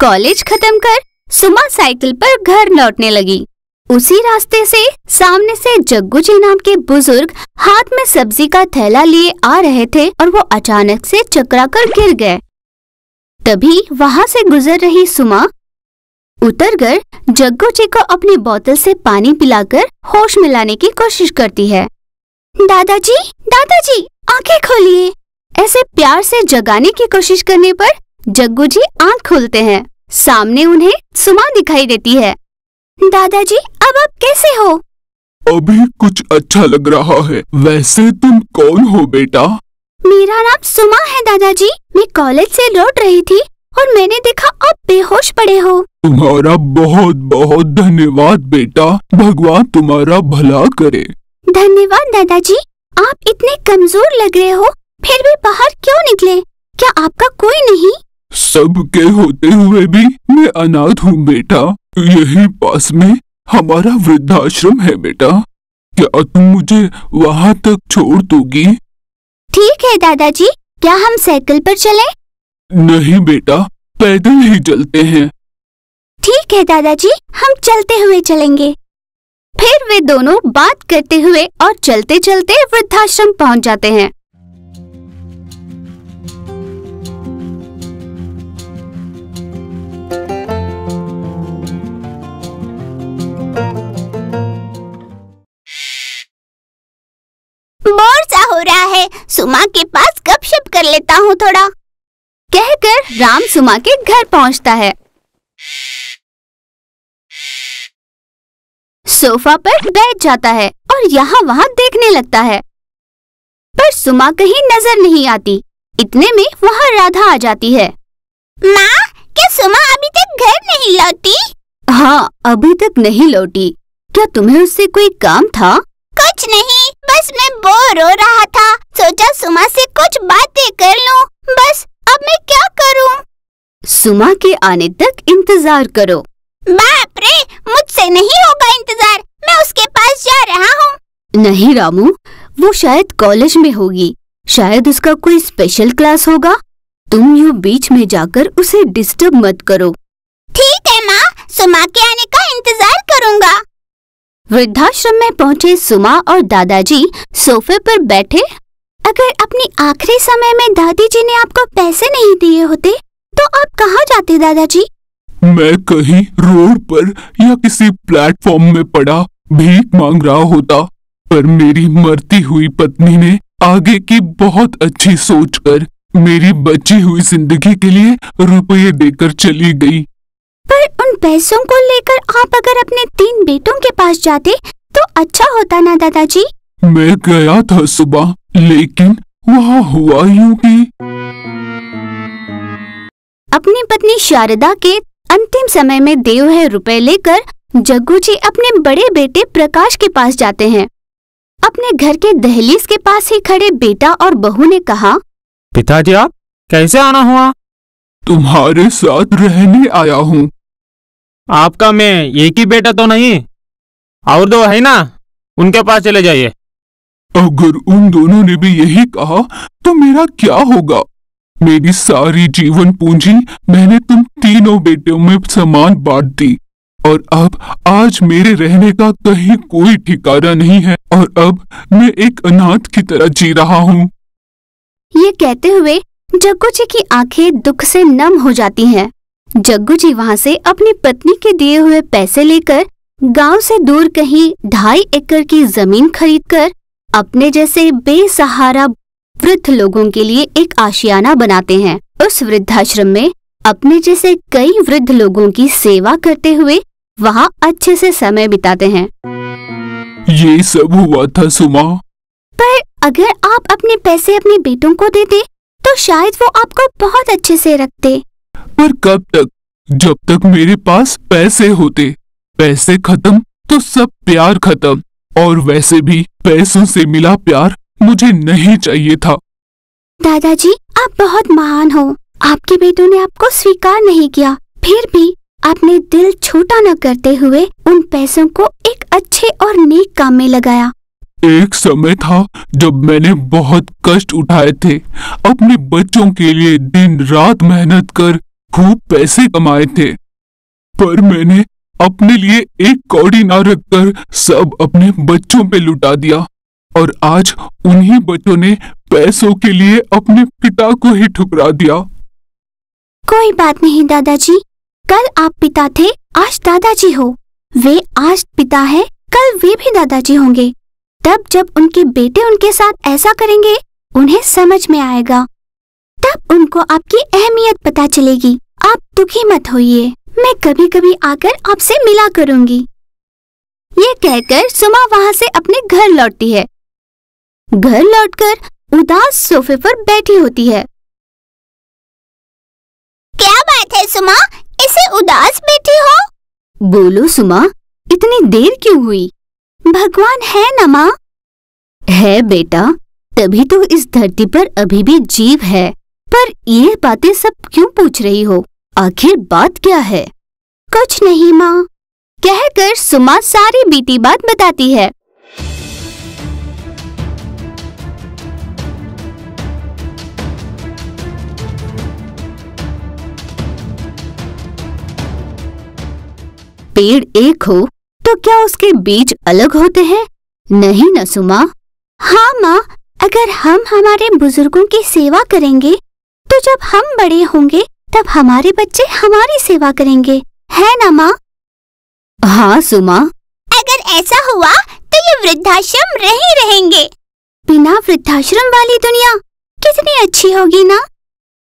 College खत्म कर सुमा साइकिल पर घर लौटने लगी। उसी रास्ते से सामने से जग्गू जी नाम के बुजुर्ग हाथ में सब्जी का थैला लिए आ रहे थे और वो अचानक से चकराकर गिर गए। तभी वहां से गुजर रही सुमा उतरकर जग्गू जी को अपनी बोतल से पानी पिलाकर होश में लाने की कोशिश करती है। दादाजी, दादाजी, आंखें खोलिए। ऐसे प्यार से जगाने की कोशिश करने पर जग्गू जी आंख खोलते हैं। सामने उन्हें सुमा दिखाई देती है। दादाजी, अब आप कैसे हो? अभी कुछ अच्छा लग रहा है। वैसे तुम कौन हो बेटा? मेरा नाम सुमा है दादाजी। मैं कॉलेज से लौट रही थी और मैंने देखा आप बेहोश पड़े हो। तुम्हारा बहुत बहुत धन्यवाद बेटा। भगवान तुम्हारा भला करे। धन्यवाद दादाजी। आप इतने कमजोर लग रहे हो, फिर भी बाहर क्यों निकले? क्या आपका कोई नहीं? सबके होते हुए भी मैं अनाथ हूँ बेटा। यही पास में हमारा वृद्धाश्रम है बेटा। क्या तुम मुझे वहाँ तक छोड़ दोगी? ठीक है दादाजी। क्या हम साइकिल पर चलें? नहीं बेटा, पैदल ही चलते हैं। ठीक है दादाजी, हम चलते हुए चलेंगे। फिर वे दोनों बात करते हुए और चलते चलते वृद्धाश्रम पहुंच जाते हैं। बोर सा हो रहा है, सुमा के पास गपशप कर लेता हूँ थोड़ा, कहकर राम सुमा के घर पहुँचता है। सोफा पर बैठ जाता है और यहाँ वहाँ देखने लगता है, पर सुमा कहीं नजर नहीं आती। इतने में वहाँ राधा आ जाती है। माँ, क्या सुमा अभी तक घर नहीं लौटी? हाँ, अभी तक नहीं लौटी। क्या तुम्हें उससे कोई काम था? कुछ नहीं, बस मैं बोर हो रहा था। सोचा सुमा से कुछ बातें कर लूं। बस अब मैं क्या करूं? सुमा के आने तक इंतजार करो। बाप रे, मुझसे नहीं होगा इंतजार। मैं उसके पास जा रहा हूँ। नहीं रामू, वो शायद कॉलेज में होगी। शायद उसका कोई स्पेशल क्लास होगा। तुम यूँ बीच में जाकर उसे डिस्टर्ब मत करो। ठीक है माँ, सुमा के आने का इंतजार करूँगा। वृद्धाश्रम में पहुँचे सुमा और दादाजी सोफे पर बैठे। अगर अपनी आखिरी समय में दादी जी ने आपको पैसे नहीं दिए होते तो आप कहाँ जाते दादाजी? मैं कहीं रोड पर या किसी प्लेटफॉर्म में पड़ा भीख मांग रहा होता, पर मेरी मरती हुई पत्नी ने आगे की बहुत अच्छी सोचकर मेरी बची हुई जिंदगी के लिए रुपये देकर चली गई। पर उन पैसों को लेकर आप अगर अपने 3 बेटों के पास जाते तो अच्छा होता ना दादाजी? मैं गया था सुबह, लेकिन वहाँ हुआ यूं कि अपनी पत्नी शारदा के अंतिम समय में दिए हुए रुपए लेकर जग्गू जी अपने बड़े बेटे प्रकाश के पास जाते हैं। अपने घर के दहलीज के पास ही खड़े बेटा और बहू ने कहा, पिताजी आप कैसे आना हुआ? तुम्हारे साथ रहने आया हूँ। आपका मैं एक ही बेटा तो नहीं, और 2 है ना? उनके पास चले जाइए। अगर उन दोनों ने भी यही कहा तो मेरा क्या होगा? मेरी सारी जीवन पूंजी मैंने तुम तीनों बेटियों में समान बांट दी, और अब आज मेरे रहने का कहीं कोई ठिकाना नहीं है, और अब मैं एक अनाथ की तरह जी रहा हूँ। ये कहते हुए जग्गू जी की आंखें दुख से नम हो जाती हैं। जग्गू जी वहाँ से अपनी पत्नी के दिए हुए पैसे लेकर गांव से दूर कहीं 2.5 एकड़ की जमीन खरीदकर अपने जैसे बेसहारा वृद्ध लोगों के लिए एक आशियाना बनाते हैं। उस वृद्धाश्रम में अपने जैसे कई वृद्ध लोगों की सेवा करते हुए वहाँ अच्छे से समय बिताते हैं। ये सब हुआ था सुमा। पर अगर आप अपने पैसे अपने बेटों को देते तो शायद वो आपको बहुत अच्छे से रखते। पर कब तक? जब तक मेरे पास पैसे होते। पैसे खत्म तो सब प्यार खत्म, और वैसे भी पैसों से मिला प्यार मुझे नहीं चाहिए था। दादाजी, आप बहुत महान हो। आपके बेटों ने आपको स्वीकार नहीं किया, फिर भी आपने दिल छोटा न करते हुए उन पैसों को एक अच्छे और नेक काम में लगाया। एक समय था जब मैंने बहुत कष्ट उठाए थे। अपने बच्चों के लिए दिन रात मेहनत कर खूब पैसे कमाए थे, पर मैंने अपने लिए एक कौड़ी ना रखकर सब अपने बच्चों पे लुटा दिया और आज उन्हीं बच्चों ने पैसों के लिए अपने पिता को ही ठुकरा दिया। कोई बात नहीं दादाजी, कल आप पिता थे, आज दादाजी हो। वे आज पिता है, कल वे भी दादाजी होंगे। तब जब उनके बेटे उनके साथ ऐसा करेंगे, उन्हें समझ में आएगा। तब उनको आपकी अहमियत पता चलेगी। आप दुखी मत होइए, मैं कभी कभी आकर आपसे मिला करूंगी। ये कहकर सुमा वहाँ से अपने घर लौटती है। घर लौटकर उदास सोफे पर बैठी होती है। क्या बात है सुमा, ऐसे उदास बैठी हो? बोलो सुमा, इतनी देर क्यों हुई? भगवान है ना माँ? है बेटा, तभी तो इस धरती पर अभी भी जीव है। पर ये बातें सब क्यों पूछ रही हो? आखिर बात क्या है? कुछ नहीं माँ, कहकर सुमा सारी बीती बात बताती है। पेड़ एक हो तो क्या उसके बीज अलग होते हैं? नहीं न सुमा। हाँ माँ, अगर हम हमारे बुजुर्गों की सेवा करेंगे तो जब हम बड़े होंगे तब हमारे बच्चे हमारी सेवा करेंगे, है ना माँ? हाँ सुमा। अगर ऐसा हुआ तो ये वृद्धाश्रम रहे रहेंगे। बिना वृद्धाश्रम वाली दुनिया कितनी अच्छी होगी ना?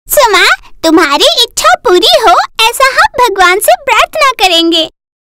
सुमा, तुम्हारी इच्छा पूरी हो ऐसा हम भगवान से प्रार्थना करेंगे।